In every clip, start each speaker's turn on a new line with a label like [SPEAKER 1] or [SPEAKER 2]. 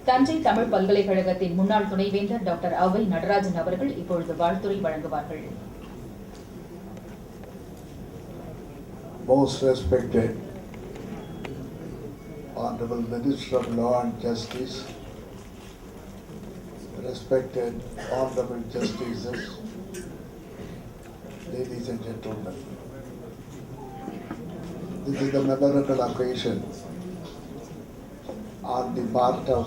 [SPEAKER 1] தஞ்சை தமிழ் பல்கலைக்கழகத்தின் முன்னாள் துணைவேந்தர் டாக்டர் அவ்வை நடராஜன் அவர்கள் இப்பொழுது வாழ்த்துரை வழங்குவார்கள்.
[SPEAKER 2] Most respected Honorable Minister of Law and Justice, respected Honorable Justices, ladies and gentlemen, this is a memorable occasion on the part of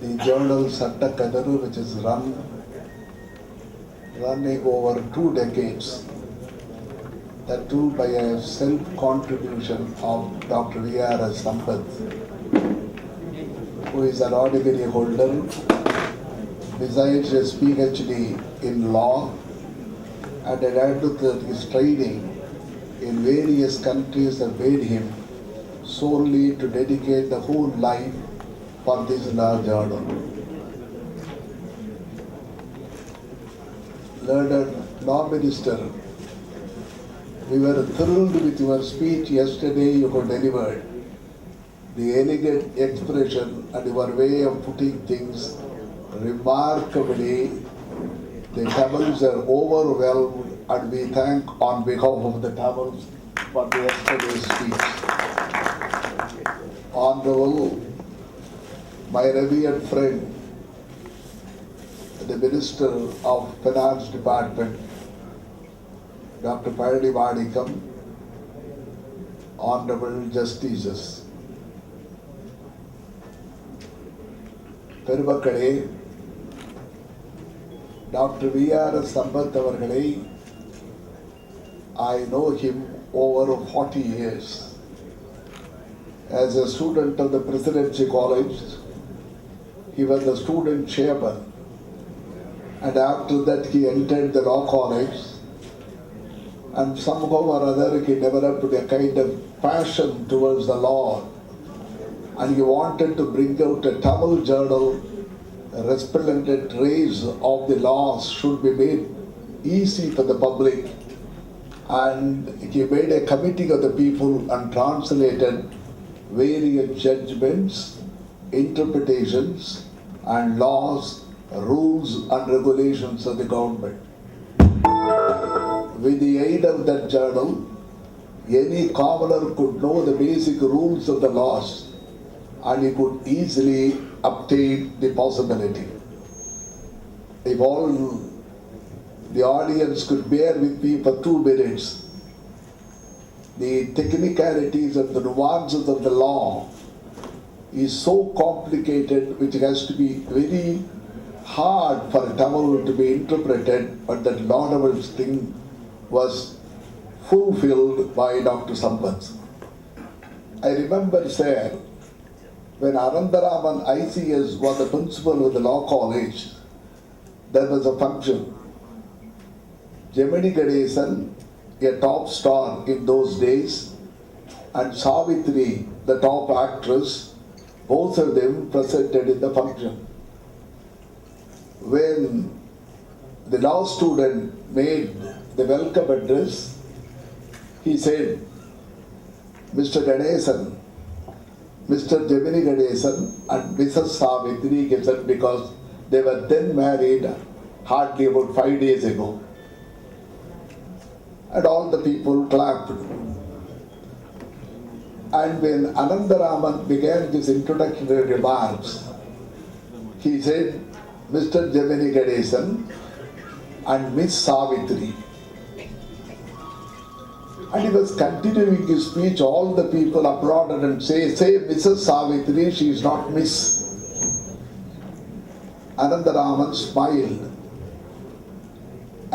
[SPEAKER 2] the journal Satta Kadaru, which is running over 2 decades, that too by a self-contribution of Dr. V.R.S. Sampath, who is an law degree holder, besides his PhD in law, and added to his training in various countries that made him solely to dedicate the whole life for this law journal. Learned Law Minister, we were thrilled with your speech yesterday you have delivered. The elegant expression and your way of putting things remarkably. The Tamils are overwhelmed, and we thank on behalf of the Tamils for the yesterday's speech. Honorable, my revered friend, the Minister of Finance Department, Dr. Payadi Vadikam, Honorable Justices, பெருமக்களே, Dr. V.R.S. Sampath அவர்களை I know him over 40 years. As a student of the Presidency College, he was the student chairman, and after that he entered the Law College, and somehow or other he developed a kind of passion towards the law, and he wanted to bring out a Tamil journal. A resplendent rays of the laws should be made easy for the public, and he made a committee of the people and translated various judgments, interpretations, and laws, rules and regulations of the government. With the aid of that journal, any commoner could know the basic rules of the laws, and he could easily obtain the possibility. If all the audience could bear with me for 2 minutes, the technicalities and the nuances of the law is so complicated, which has to be very hard for a Tamil to be interpreted, but that laudable thing was fulfilled by Dr. Sampath. I remember, sir, when Anandaraman ICS was the principal of the Law College, there was a function. Gemini Ganesan, a top star in those days, and Savitri, the top actress, both of them presented in the function. When the law student made the welcome address, he said, Mr. Ganesan, Mr. Gemini Ganesan and Mrs. Savitri Ganesan, because they were then married hardly about 5 days ago. And all the people clapped. And when Anandaraman began his introductory remarks, he said, Mr. Gemini Ganesan and Miss Savitri. And he was continuing his speech, all the people applauded and say Mrs. Savitri, she is not Miss. Anandaraman smiled.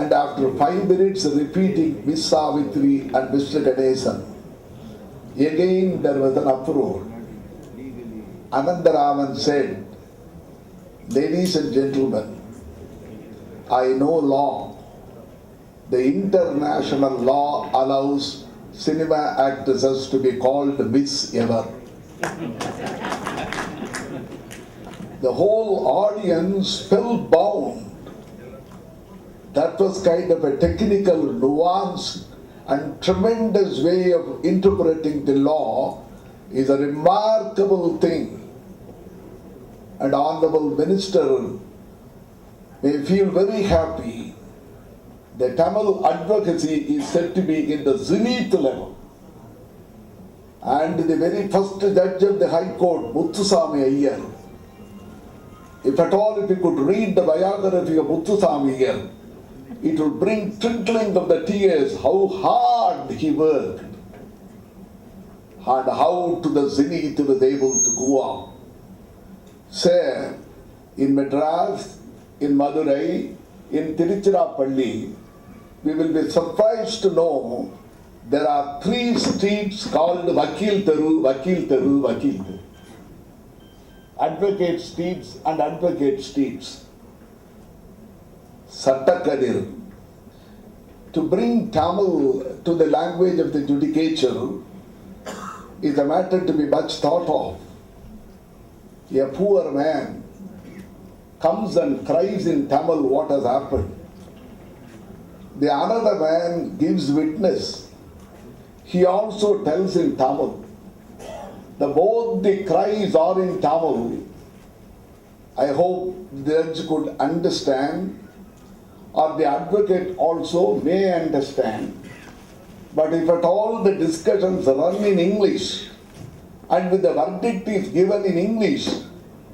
[SPEAKER 2] And after 5 minutes repeating Miss Savitri and Mr. Ganesan, again there was an uproar. Anandaraman said, ladies and gentlemen, I know law. The international law allows cinema actresses to be called Miss ever. The whole audience spellbound. That was kind of a technical nuance and tremendous way of interpreting the law is a remarkable thing. And Honorable Minister may feel very happy. The Tamil advocacy is said to be in the zenith level. And the very first judge of the High Court, Muthuswamy Iyer, if at all if you could read the biography of Muthuswamy Iyer, it will bring twinkling of the tears how hard he worked and how to the zenith he was able to go up. Sir, in Madras, in Madurai, in Tiruchirappalli, we will be surprised to know there are 3 streets called Vakil Teru, Vakil Teru, Vakil Teru. Advocate streets and advocate streets. Sattakadir. To bring Tamil to the language of the judicature is a matter to be much thought of. A poor man comes and cries in Tamil what has happened. The another man gives witness. He also tells in Tamil. Both the cries are in Tamil. I hope the judge could understand, or the advocate also may understand. But if at all the discussions run in English, and with the verdict is given in English,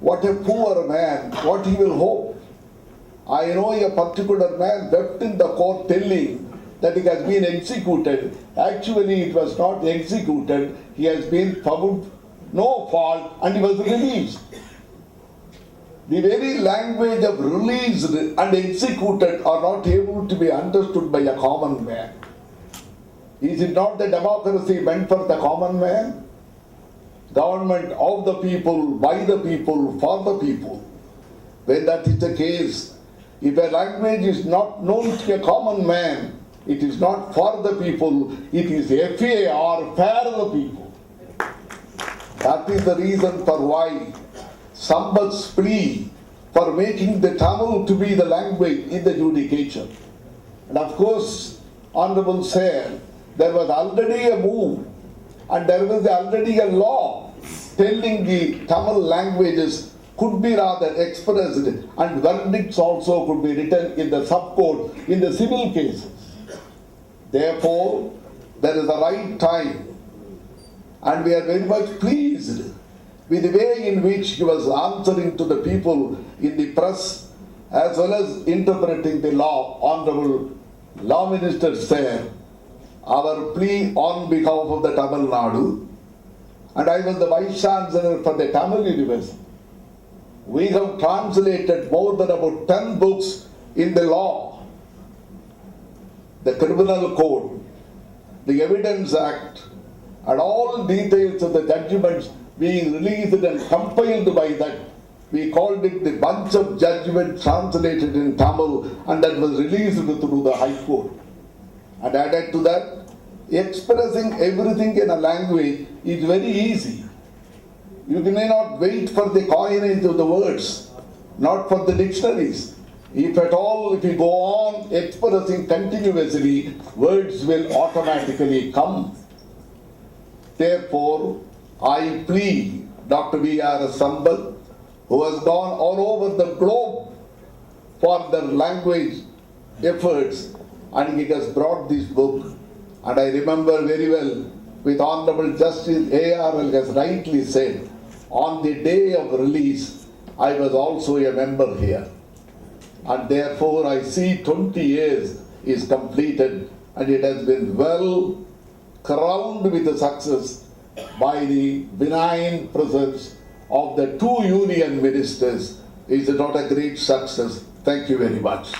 [SPEAKER 2] what a poor man, what he will hope. I know a particular man wept in the court telling that he has been executed. Actually, it was not executed. He has been found no fault and he was released. The very language of released and executed are not able to be understood by a common man. Is it not the democracy meant for the common man? Government of the people, by the people, for the people. When that is the case, if a language is not known to a common man, it is not for the people, it is FAR, for the people. That is the reason for why Sampath's plea for making the Tamil to be the language in the judicature. And of course, Honorable Sir, there was already a move and there was already a law telling the Tamil languages could be rather expressed and verdicts also could be written in the sub-court in the civil cases. Therefore, there is a right time and we are very much pleased with the way in which he was answering to the people in the press as well as interpreting the law. Honorable Law Minister said, our plea on behalf of the Tamil Nadu, and I was the Vice Chancellor for the Tamil University. We have translated more than about 10 books in the law, the Criminal Code, the Evidence Act, and all details of the judgments being released and compiled by that. We called it the bunch of judgment translated in Tamil, and that was released through the High Court. And added to that, expressing everything in a language is very easy. You may not wait for the coinage of the words, not for the dictionaries. If at all, if you go on expressing continuously, words will automatically come. Therefore, I plead Dr. B.R. Sampath, who has gone all over the globe for their language efforts, and he has brought this book. And I remember very well, with Honorable Justice A.R.L. has rightly said, on the day of release, I was also a member here. And therefore, I see 20 years is completed, and it has been well crowned with the success by the benign presence of the 2 union ministers. Is it not a great success? Thank you very much.